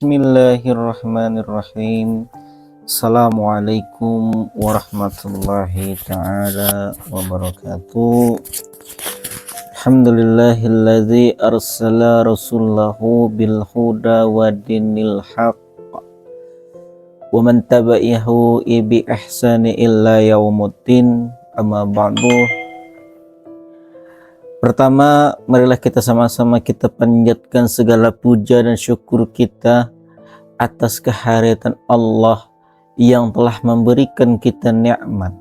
Bismillahirrahmanirrahim. Assalamualaikum warahmatullahi ta'ala wabarakatuh. Alhamdulillahilladzi arsala rasulahu bil huda wa dinil haq wa man tabi'ahu bi ihsani illa yaumuddin. Amma ba'du. Pertama, marilah kita sama-sama kita panjatkan segala puja dan syukur kita atas kehadiran Allah yang telah memberikan kita nikmat,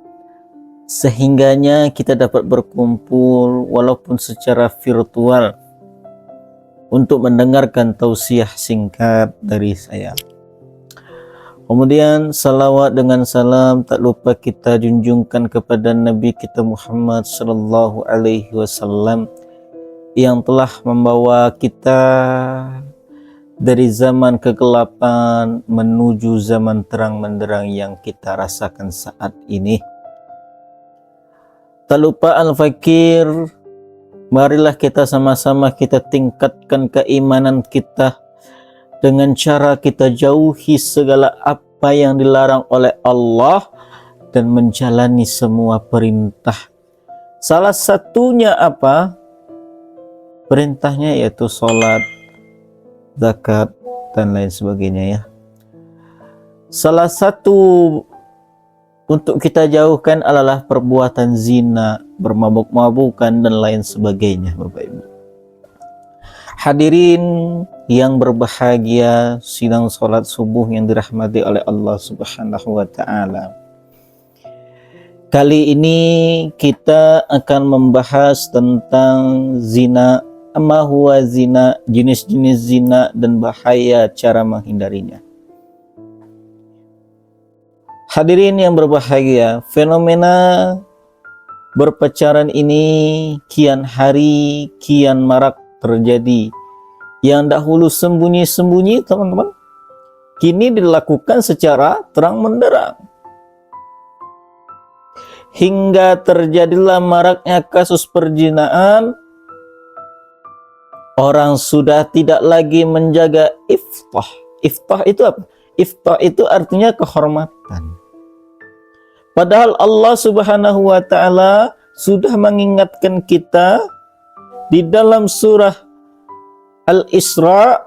sehingganya kita dapat berkumpul walaupun secara virtual untuk mendengarkan tausiah singkat dari saya. Kemudian salawat dengan salam tak lupa kita junjungkan kepada Nabi kita Muhammad sallallahu alaihi wasallam yang telah membawa kita dari zaman kegelapan menuju zaman terang menderang yang kita rasakan saat ini. Tak lupa al-fakir, marilah kita sama-sama kita tingkatkan keimanan kita dengan cara kita jauhi segala apa yang dilarang oleh Allah dan menjalani semua perintah. Salah satunya apa? Perintahnya yaitu sholat, zakat, dan lain sebagainya ya. Salah satu untuk kita jauhkan adalah perbuatan zina, bermabuk-mabukan, dan lain sebagainya, Bapak Ibu. Hadirin yang berbahagia, sidang sholat subuh yang dirahmati oleh Allah Subhanahu wa Ta'ala. Kali ini kita akan membahas tentang zina, ma huwa zina, jenis-jenis zina dan bahaya cara menghindarinya. Hadirin yang berbahagia, fenomena berpacaran ini kian hari kian marak terjadi. Yang dahulu sembunyi-sembunyi, teman-teman, kini dilakukan secara terang menderang. Hingga terjadilah maraknya kasus perzinaan. Orang sudah tidak lagi menjaga iftah. Iftah itu apa? Iftah itu artinya kehormatan. Padahal Allah Subhanahu wa Ta'ala sudah mengingatkan kita di dalam surah Al-Isra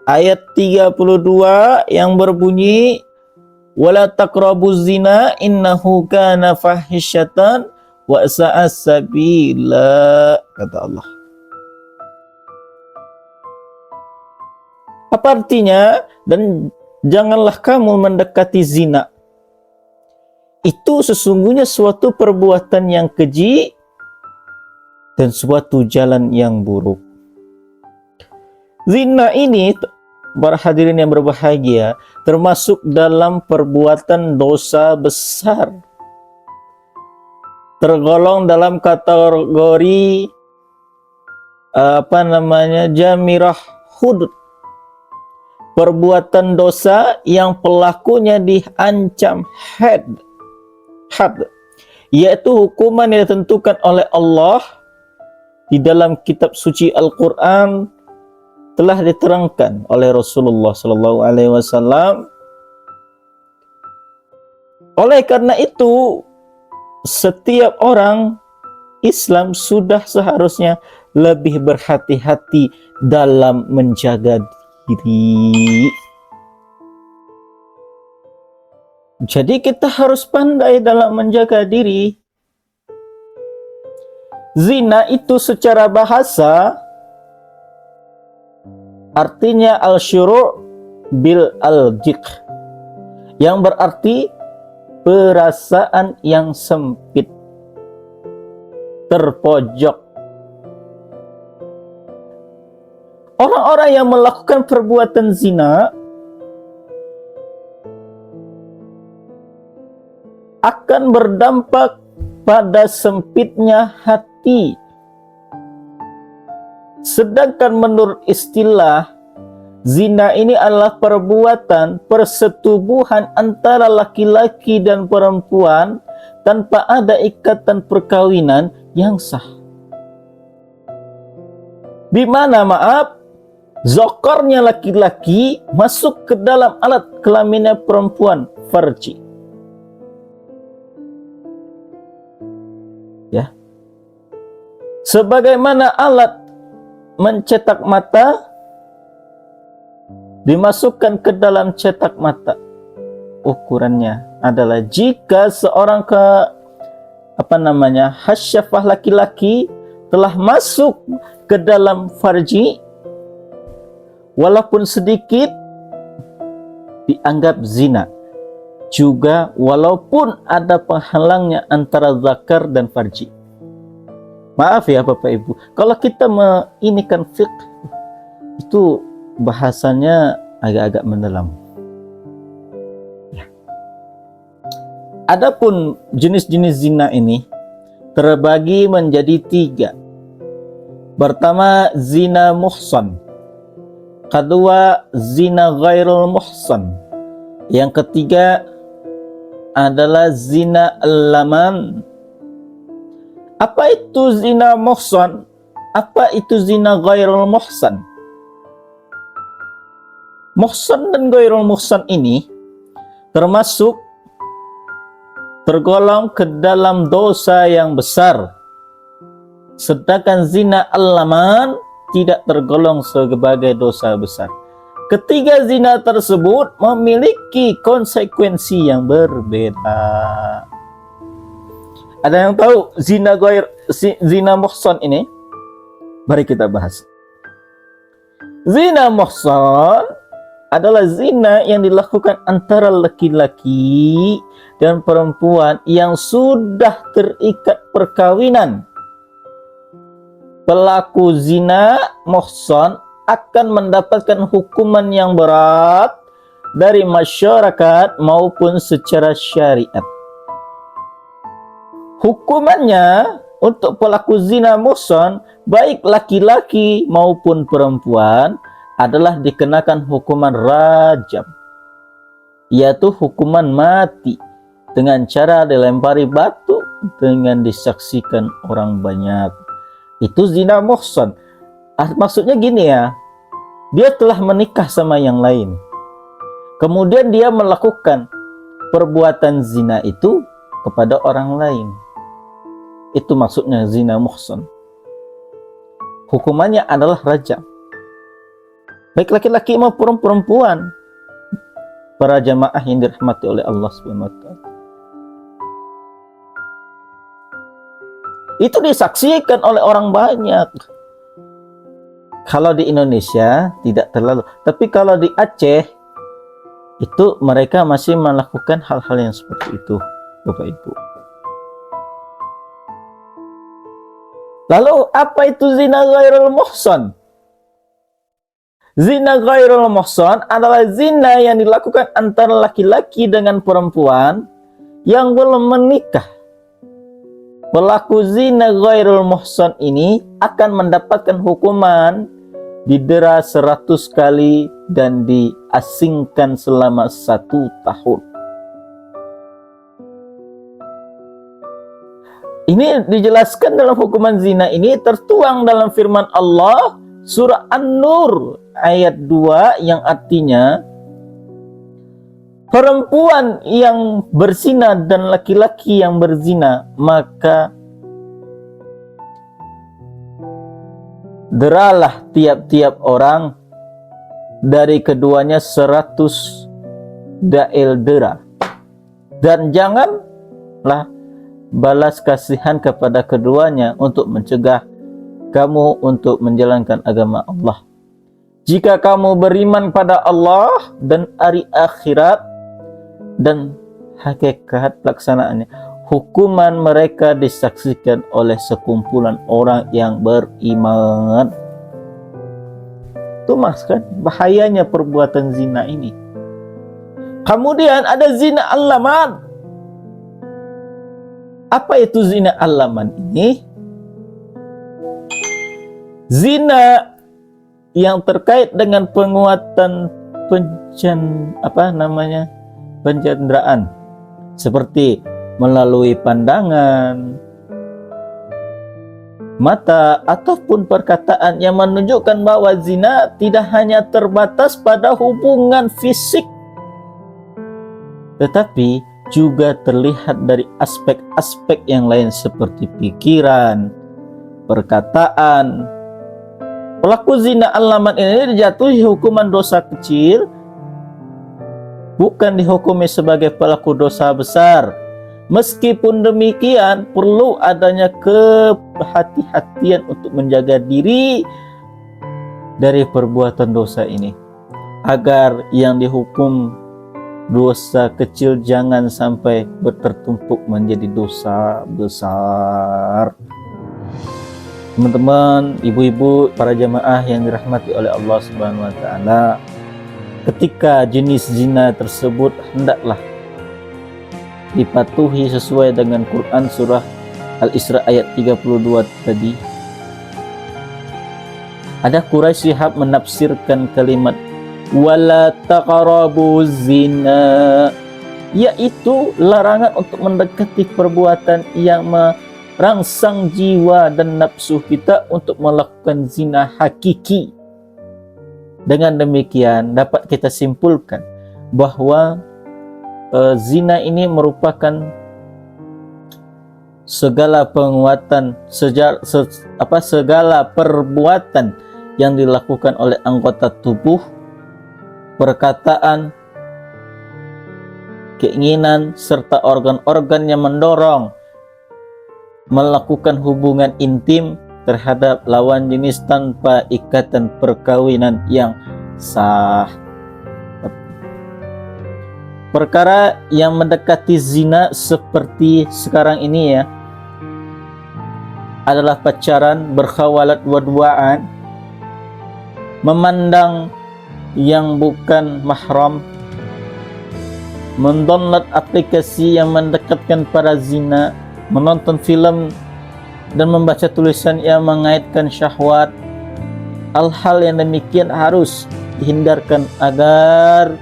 ayat 32 yang berbunyi wala taqrabuz zina innahu kana fahisyatan wa sa'a sabila, kata Allah. Apa artinya? Dan janganlah kamu mendekati zina. Itu sesungguhnya suatu perbuatan yang keji dan suatu jalan yang buruk. Zina ini, para hadirin yang berbahagia, termasuk dalam perbuatan dosa besar. Tergolong dalam kategori jamirah hudud. Perbuatan dosa yang pelakunya diancam had, yaitu hukuman yang ditentukan oleh Allah di dalam kitab suci Al-Quran, telah diterangkan oleh Rasulullah Sallallahu Alaihi Wasallam. Oleh karena itu, setiap orang Islam sudah seharusnya lebih berhati-hati dalam menjaga diri. Jadi kita harus pandai dalam menjaga diri. Zina itu secara bahasa artinya al-syuru' bil al-jiq, yang berarti perasaan yang sempit, terpojok. Orang-orang yang melakukan perbuatan zina akan berdampak pada sempitnya hati. Sedangkan menurut istilah, zina ini adalah perbuatan persetubuhan antara laki-laki dan perempuan tanpa ada ikatan perkawinan yang sah. Di mana, maaf, zakarnya laki-laki masuk ke dalam alat kelaminnya perempuan, farji. Ya. Sebagaimana alat mencetak mata dimasukkan ke dalam cetak mata, ukurannya adalah jika seorang hasyafah laki-laki telah masuk ke dalam farji walaupun sedikit, dianggap zina juga walaupun ada penghalangnya antara zakar dan farji. Maaf ya Bapak Ibu, kalau kita menginikan fiqh itu bahasanya agak-agak mendalam. Ya. Adapun jenis-jenis zina ini terbagi menjadi 3. Pertama, zina muhsan. Kedua, zina ghairul muhsan. Yang ketiga adalah zina al-laman. Apa itu zina muhsan? Apa itu zina ghairul muhsan? Muhsan dan ghairul muhsan ini tergolong ke dalam dosa yang besar. Sedangkan zina al-laman tidak tergolong sebagai dosa besar. Ketiga zina tersebut memiliki konsekuensi yang berbeda. Ada yang tahu zina muhsan ini? Mari kita bahas. Zina muhsan adalah zina yang dilakukan antara laki-laki dan perempuan yang sudah terikat perkawinan. Pelaku zina muhsan akan mendapatkan hukuman yang berat dari masyarakat maupun secara syariat. Hukumannya untuk pelaku zina muhsan, baik laki-laki maupun perempuan, adalah dikenakan hukuman rajam, yaitu hukuman mati dengan cara dilempari batu dengan disaksikan orang banyak. Itu zina muhsan. Maksudnya gini ya, dia telah menikah sama yang lain, kemudian dia melakukan perbuatan zina itu kepada orang lain. Itu maksudnya zina muhsan. Hukumannya adalah rajam, baik laki-laki maupun perempuan. Para jamaah yang dirahmati oleh Allah Subhanahu wa taala. Itu disaksikan oleh orang banyak. Kalau di Indonesia tidak terlalu, tapi kalau di Aceh itu mereka masih melakukan hal-hal yang seperti itu, Bapak Ibu. Lalu apa itu zina ghairul muhsan? Zina ghairul muhsan adalah zina yang dilakukan antara laki-laki dengan perempuan yang belum menikah. Pelaku zina ghairul muhsan ini akan mendapatkan hukuman didera 100 kali dan diasingkan selama 1 tahun. Ini dijelaskan dalam hukuman zina ini tertuang dalam firman Allah surah An-Nur ayat 2 yang artinya perempuan yang berzina dan laki-laki yang berzina maka deralah tiap-tiap orang dari keduanya 100 dail dera, dan janganlah balas kasihan kepada keduanya untuk mencegah kamu untuk menjalankan agama Allah. Jika kamu beriman pada Allah dan hari akhirat dan hakikat pelaksanaannya, hukuman mereka disaksikan oleh sekumpulan orang yang beriman. Itu mas kan bahayanya perbuatan zina ini. Kemudian ada zina al-laman. Apa itu zina al-laman ini? Zina yang terkait dengan penguatan penyanderaan, seperti melalui pandangan, mata ataupun perkataan yang menunjukkan bahwa zina tidak hanya terbatas pada hubungan fisik, tetapi juga terlihat dari aspek-aspek yang lain seperti pikiran, perkataan. Pelaku zina alamat ini dijatuhi hukuman dosa kecil, bukan dihukumi sebagai pelaku dosa besar. Meskipun demikian, perlu adanya kehati-hatian untuk menjaga diri dari perbuatan dosa ini, agar yang dihukum dosa kecil jangan sampai bertumpuk menjadi dosa besar. Teman-teman, ibu-ibu, para jamaah yang dirahmati oleh Allah Subhanahu wa taala, ketika jenis zina tersebut hendaklah dipatuhi sesuai dengan Quran surah Al-Isra ayat 32 tadi. Ada Quraisy Shihab menafsirkan kalimat wala taqrabu zina, yaitu larangan untuk mendekati perbuatan yang merangsang jiwa dan nafsu kita untuk melakukan zina hakiki. Dengan demikian dapat kita simpulkan bahwa zina ini merupakan segala penguatan, segala perbuatan yang dilakukan oleh anggota tubuh, perkataan, keinginan, serta organ-organ yang mendorong melakukan hubungan intim terhadap lawan jenis tanpa ikatan perkawinan yang sah. Perkara yang mendekati zina seperti sekarang ini ya adalah pacaran, berkhawalat dua-duaan, memandang yang bukan mahram, mendownload aplikasi yang mendekatkan para zina, menonton film dan membaca tulisan yang mengaitkan syahwat. Hal-hal yang demikian harus dihindarkan agar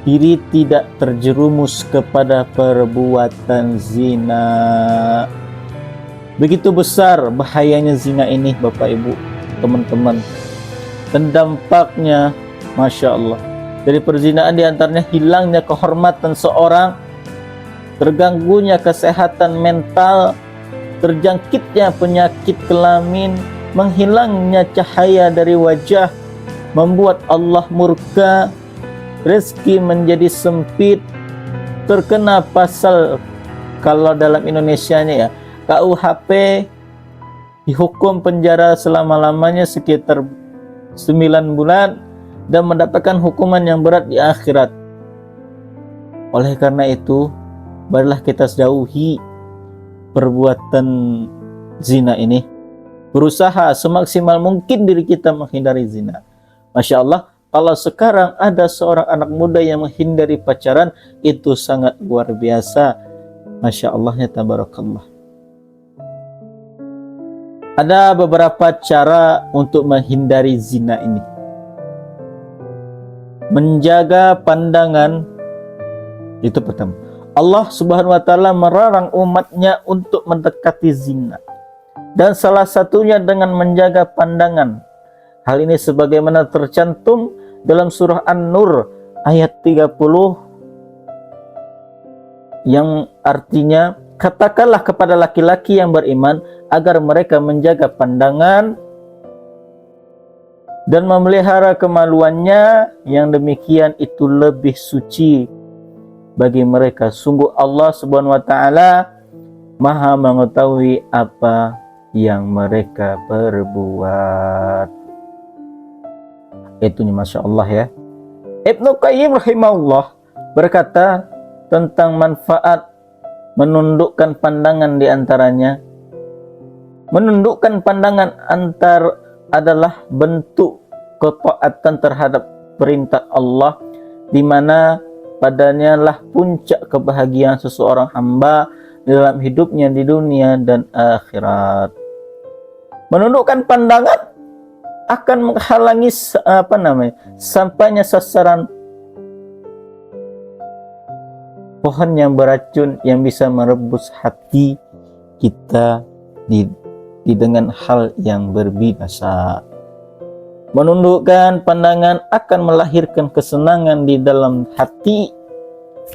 diri tidak terjerumus kepada perbuatan zina. Begitu besar bahayanya zina ini, Bapak Ibu, teman-teman, dan dampaknya Masya Allah. Dari perzinaan diantaranya hilangnya kehormatan seorang, terganggunya kesehatan mental, terjangkitnya penyakit kelamin, menghilangnya cahaya dari wajah, membuat Allah murka, rezeki menjadi sempit, terkena pasal, kalau dalam Indonesianya ya, KUHP, dihukum penjara selama-lamanya sekitar 9 bulan dan mendapatkan hukuman yang berat di akhirat. Oleh karena itu, marilah kita jauhi perbuatan zina ini, berusaha semaksimal mungkin diri kita menghindari zina. Masya Allah, kalau sekarang ada seorang anak muda yang menghindari pacaran, itu sangat luar biasa. Masya Allahnya tabarakallah. Ada beberapa cara untuk menghindari zina ini. Menjaga pandangan, itu pertama. Allah Subhanahu wa taala melarang umatnya untuk mendekati zina, dan salah satunya dengan menjaga pandangan. Hal ini sebagaimana tercantum dalam surah An-Nur ayat 30 yang artinya, katakanlah kepada laki-laki yang beriman agar mereka menjaga pandangan dan memelihara kemaluannya, yang demikian itu lebih suci bagi mereka. Sungguh Allah Subhanahu wa taala Maha mengetahui apa yang mereka perbuat. Itu Masya Allah ya. Ibnu Qayyim rahimahullah berkata tentang manfaat menundukkan pandangan, di antaranya menundukkan pandangan adalah bentuk ketaatan terhadap perintah Allah, di mana padanya lah puncak kebahagiaan seseorang hamba dalam hidupnya di dunia dan akhirat. Menundukkan pandangan akan menghalangi sampainya sasaran pohon yang beracun yang bisa merebus hati kita di dengan hal yang berbinasa. Menundukkan pandangan akan melahirkan kesenangan di dalam hati,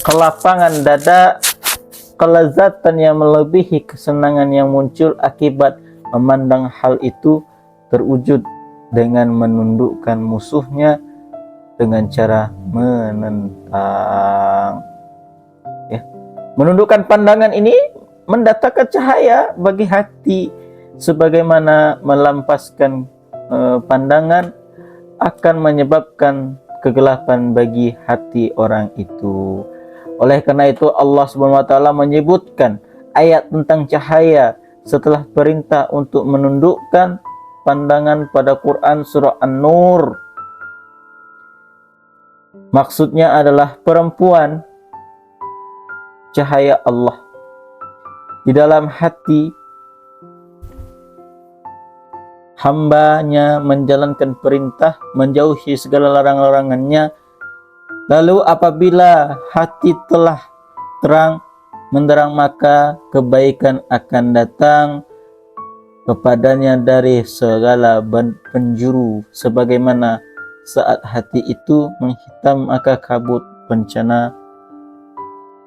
kelapangan dada, kelezatan yang melebihi kesenangan yang muncul akibat memandang hal itu terwujud dengan menundukkan musuhnya dengan cara menentang. Ya. Menundukkan pandangan ini mendatangkan cahaya bagi hati, sebagaimana melampaskan pandangan akan menyebabkan kegelapan bagi hati orang itu. Oleh karena itu Allah Subhanahu wa taala menyebutkan ayat tentang cahaya setelah perintah untuk menundukkan pandangan pada Quran surah An-Nur. Maksudnya adalah perempuan cahaya Allah di dalam hati hambanya, menjalankan perintah, menjauhi segala larang-larangannya. Lalu apabila hati telah terang menderang, maka kebaikan akan datang kepadanya dari segala penjuru, sebagaimana saat hati itu menghitam, maka kabut bencana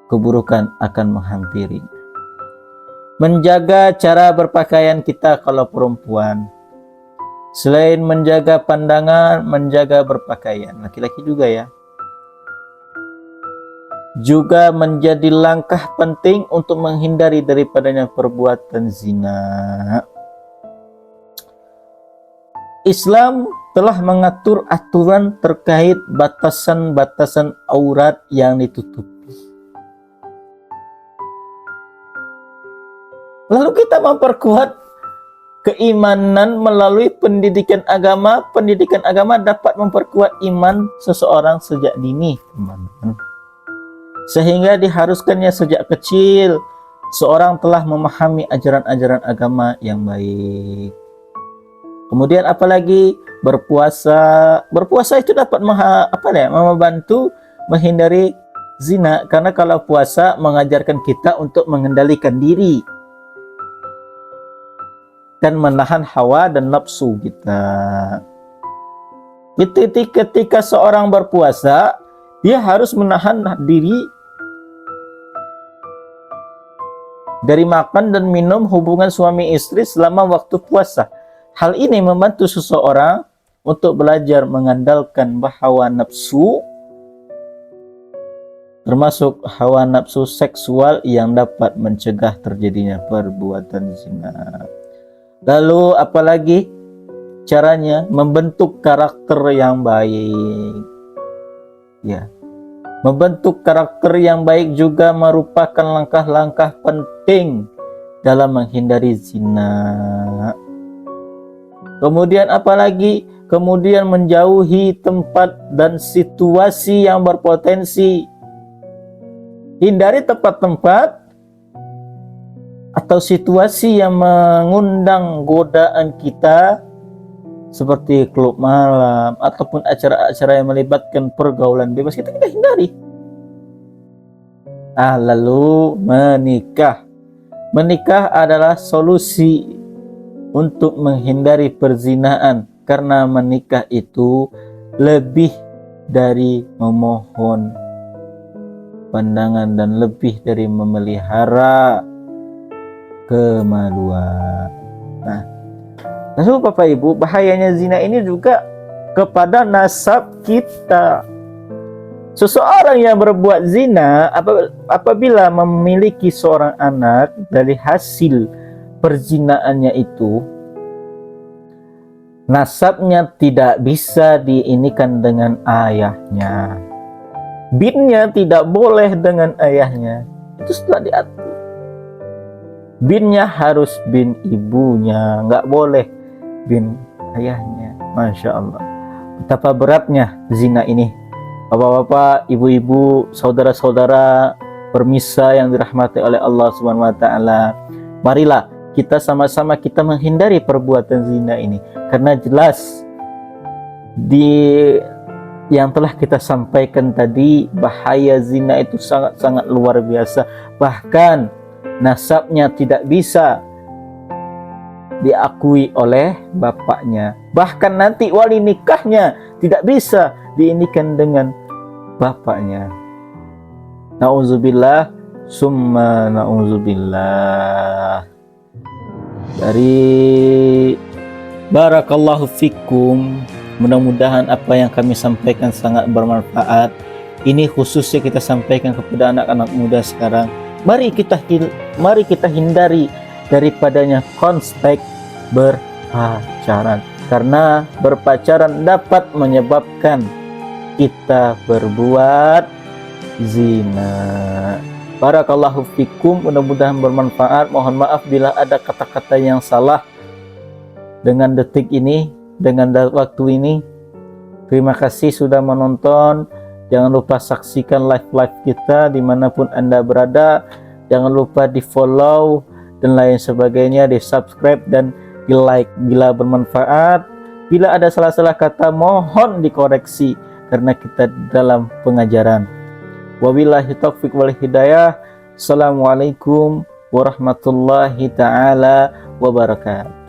keburukan akan menghampiri. Menjaga cara berpakaian kita kalau perempuan, selain menjaga pandangan, menjaga berpakaian, laki-laki juga ya, juga menjadi langkah penting untuk menghindari daripadanya perbuatan zina. Islam telah mengatur aturan terkait batasan-batasan aurat yang ditutupi. Lalu kita memperkuat keimanan melalui pendidikan agama. Pendidikan agama dapat memperkuat iman seseorang sejak dini, teman-teman. Sehingga diharuskannya sejak kecil seorang telah memahami ajaran-ajaran agama yang baik. Kemudian apalagi berpuasa. Berpuasa itu dapat membantu menghindari zina, karena kalau puasa mengajarkan kita untuk mengendalikan diri dan menahan hawa dan nafsu kita. Ketika seorang berpuasa, dia harus menahan diri dari makan dan minum hubungan suami istri selama waktu puasa. Hal ini membantu seseorang untuk belajar mengandalkan hawa nafsu, termasuk hawa nafsu seksual yang dapat mencegah terjadinya perbuatan zina. Lalu apalagi caranya? Membentuk karakter yang baik. Ya. Membentuk karakter yang baik juga merupakan langkah-langkah penting dalam menghindari zina. Kemudian apalagi? Kemudian menjauhi tempat dan situasi yang berpotensi. Hindari tempat-tempat atau situasi yang mengundang godaan kita, seperti klub malam ataupun acara-acara yang melibatkan pergaulan bebas. Kita hindari. Lalu menikah. Menikah adalah solusi untuk menghindari perzinaan, karena menikah itu lebih dari memohon pandangan dan lebih dari memelihara kemaluan. Lalu Bapak Ibu, bahayanya zina ini juga kepada nasab kita. Seseorang yang berbuat zina apabila memiliki seorang anak dari hasil perzinaannya itu, nasabnya tidak bisa diinikan dengan ayahnya. Binnya tidak boleh dengan ayahnya. Itu sudah diatur. Binnya harus bin ibunya, nggak boleh bin ayahnya. Masya Allah, betapa beratnya zina ini. Bapak-bapak, ibu-ibu, saudara-saudara permisa yang dirahmati oleh Allah Subhanahu wa taala, marilah kita sama-sama kita menghindari perbuatan zina ini, karena jelas yang telah kita sampaikan tadi, bahaya zina itu sangat-sangat luar biasa. Bahkan nasabnya tidak bisa diakui oleh bapaknya. Bahkan nanti wali nikahnya tidak bisa diinikan dengan bapaknya. Nauzubillah, summa nauzubillah. Dari barakallahu fikum, mudah-mudahan apa yang kami sampaikan sangat bermanfaat. Ini khususnya kita sampaikan kepada anak-anak muda sekarang. Mari kita hindari daripadanya konsep berpacaran, karena berpacaran dapat menyebabkan kita berbuat zina. Barakallahu fikum, mudah-mudahan bermanfaat. Mohon maaf bila ada kata-kata yang salah dengan detik ini, dengan waktu ini. Terima kasih sudah menonton. Jangan lupa saksikan live kita dimanapun Anda berada. Jangan lupa di follow dan lain sebagainya, di subscribe dan di like bila bermanfaat. Bila ada salah-salah kata mohon dikoreksi karena kita dalam pengajaran. Wabillahi taufiq wal hidayah. Assalamualaikum warahmatullahi taala wabarakatuh.